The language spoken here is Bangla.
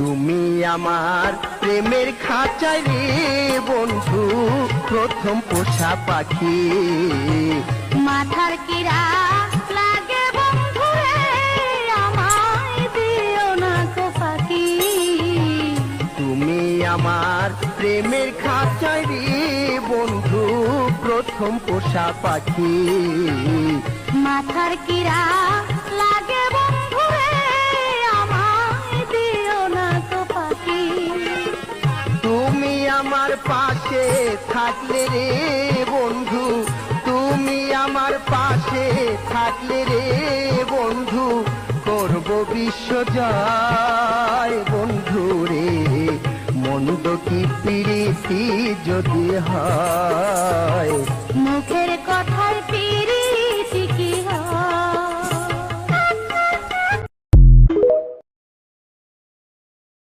তুমি আমার প্রেমের খাঁচায় রে বন্ধু, প্রথম পোষা পাখি। মাথার কিরা লাগে বন্ধু রে, আমায় দিও না গো ফাঁকি। তুমি আমার প্রেমের খাঁচায় রে বন্ধু, প্রথম পোষা পাখি। মাথার কিরা লাগে বন্ধু রে, আমায় দিও না গো ফাঁকি। তুমি আমার পাশে থাকলে রে বন্ধু, তুমি আমার পাশে থাকলে রে বন্ধু, করব বিশ্ব জয় বন্ধু রে। মন্দ কি প্রীতি যদি হয়, মুখের কথা